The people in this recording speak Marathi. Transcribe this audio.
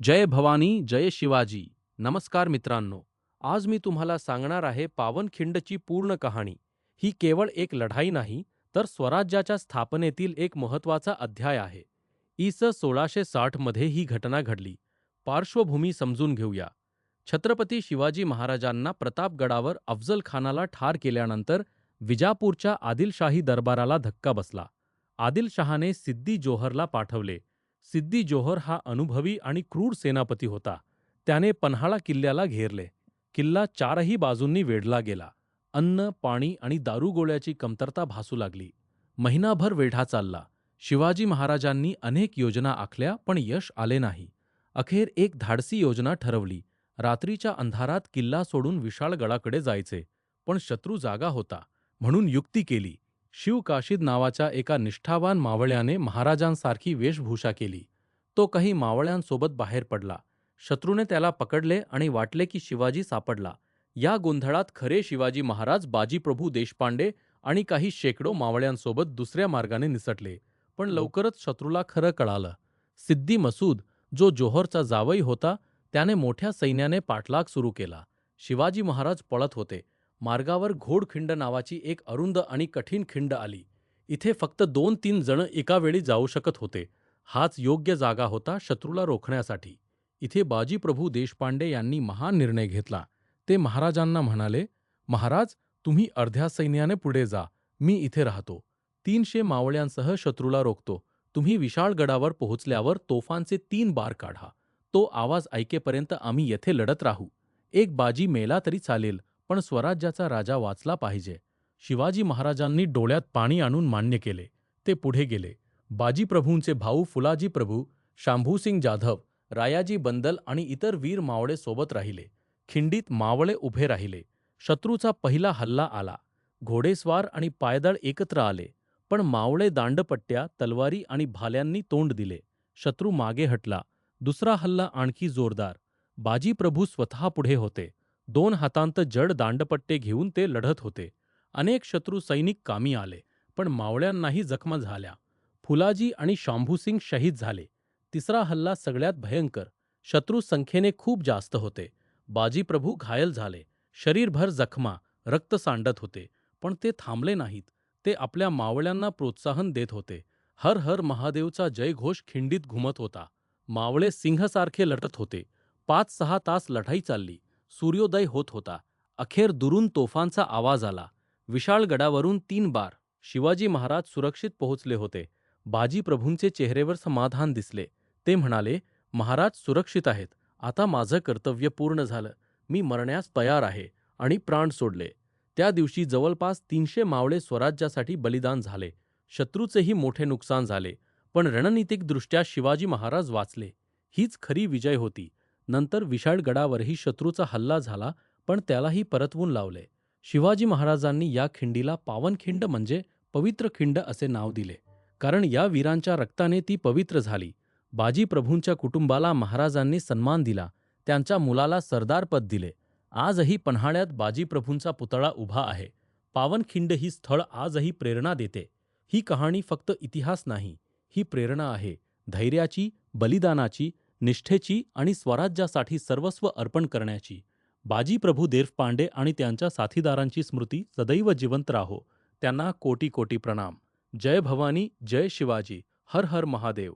जय भवानी जय शिवाजी. नमस्कार मित्रांनो. आज मी तुम्हाला सांगणार आहे पावनखिंडची पूर्ण कहाणी. ही केवळ एक लढाई नाही, तर स्वराज्याच्या स्थापनेतील एक महत्त्वाचा अध्याय आहे. इ. 1660 मध्ये ही घटना घडली. पार्श्वभूमी समजून घेऊया. छत्रपती शिवाजी महाराजांना प्रतापगडावर अफजल खानाला ठार केल्यानंतर विजापूरच्या आदिलशाही दरबाराला धक्का बसला. आदिलशहाने सिद्दी जोहरला पाठवले. सिद्दी जोहर हा अनुभवी आणि क्रूर सेनापती होता. त्याने पन्हाळा किल्ल्याला घेरले. किल्ला चारही बाजूंनी वेढला गेला. अन्न, पाणी आणि दारुगोळ्याची कमतरता भासू लागली. महिनाभर वेढा चालला. शिवाजी महाराजांनी अनेक योजना आखल्या, पण यश आले नाही. अखेर एक धाडसी योजना ठरवली. रात्रीच्या अंधारात किल्ला सोडून विशाळगडाकडे जायचे. पण शत्रू जागा होता, म्हणून युक्ती केली. शिवकाशीद नावाच्या एका निष्ठावान मावळ्याने महाराजांसारखी वेशभूषा केली. तो काही मावळ्यांसोबत बाहेर पडला. शत्रूने त्याला पकडले आणि वाटले की शिवाजी सापडला. या गोंधळात खरे शिवाजी महाराज बाजीप्रभू देशपांडे आणि काही शेकडो मावळ्यांसोबत दुसऱ्या मार्गाने निसटले. पण लवकरच शत्रूला खरं कळालं. सिद्दी मसूद, जो जोहरचा जावई होता, त्याने मोठ्या सैन्याने पाठलाग सुरू केला. शिवाजी महाराज पळत होते. मार्गावर घोडखिंड नावाची एक अरुंद आणि कठीण खिंड आली. इथे फक्त 2-3 जण एका वेळी जाऊ शकत होते. हाच योग्य जागा होता शत्रूला रोखण्यासाठी. इथे बाजीप्रभू देशपांडे यांनी महान निर्णय घेतला. ते महाराजांना म्हणाले, "महाराज, तुम्ही अर्ध्या सैन्याने पुढे जा. मी इथे राहतो. 300 मावळ्यांसह शत्रूला रोखतो. तुम्ही विशाळगडावर पोहोचल्यावर तोफांचे 3 बार काढा. तो आवाज ऐकेपर्यंत आम्ही येथे लढत राहू. एक बाजी मेला तरी चालेल, पण स्वराज्याचा राजा वाचला पाहिजे." शिवाजी महाराजांनी डोळ्यात पाणी आणून मान्य केले. ते पुढे गेले. बाजीप्रभूंचे भाऊ फुलाजी प्रभू, शांभूसिंग जाधव, रायाजी बंदल आणि इतर वीर मावळे सोबत राहिले. खिंडीत मावळे उभे राहिले. शत्रूचा पहिला हल्ला आला. घोडेस्वार आणि पायदळ एकत्र आले. पण मावळे दांडपट्ट्या, तलवारी आणि भाल्यांनी तोंड दिले. शत्रू मागे हटला. दुसरा हल्ला आणखी जोरदार. बाजीप्रभू स्वतः पुढे होते. 2 हातांत जड दांडपट्टे घेऊन ते लढत होते. अनेक शत्रू सैनिक कामी आले, पण मावळ्यांनाही जखमा झाल्या. फुलाजी आणि शांभूसिंग शहीद झाले. तिसरा हल्ला सगळ्यात भयंकर. शत्रू संख्येने खूप जास्त होते. बाजीप्रभू घायल झाले. शरीरभर जखमा, रक्त सांडत होते. पण ते थांबले नाहीत. ते आपल्या मावळ्यांना प्रोत्साहन देत होते. हर हर महादेवचा जयघोष खिंडीत घुमत होता. मावळे सिंहासारखे लढत होते. 5-6 तास लढाई चालली. सूर्योदय होत होता. अखेर दुरून तोफांचा आवाज आला. विशाळगडावरून 3 बार. शिवाजी महाराज सुरक्षित पोहोचले होते. बाजीप्रभूंचे चेहऱ्यावर समाधान दिसले. ते म्हणाले, "महाराज सुरक्षित आहेत. आता माझं कर्तव्य पूर्ण झालं. मी मरण्यास तयार आहे." आणि प्राण सोडले. त्या दिवशी जवळपास 300 मावळे स्वराज्यासाठी बलिदान झाले. शत्रूचेही मोठे नुकसान झाले. पण रणनीतिकदृष्ट्या शिवाजी महाराज वाचले. हीच खरी विजय होती. नंतर विशाळगडावरही शत्रूचा हल्ला झाला, पण त्यालाही परतवून लावले. शिवाजी महाराजांनी या खिंडीला पावनखिंड म्हणजे पवित्र खिंड असे नाव दिले. कारण या वीरांच्या रक्ताने ती पवित्र झाली. बाजीप्रभूंच्या कुटुंबाला महाराजांनी सन्मान दिला. त्यांच्या मुलाला सरदारपद दिले. आजही पन्हाळ्यात बाजीप्रभूंचा पुतळा उभा आहे. पावनखिंड ही स्थळ आजही प्रेरणा देते. ही कहाणी फक्त इतिहास नाही, ही प्रेरणा आहे. धैर्याची, बलिदानाची, निष्ठेची आणि स्वराज्यासाठी सर्वस्व अर्पण करण्याची. बाजीप्रभू देशपांडे आणि त्यांच्या साथीदारांची स्मृती सदैव जिवंत राहो. त्यांना कोटी कोटी प्रणाम. जय भवानी, जय शिवाजी. हर हर महादेव.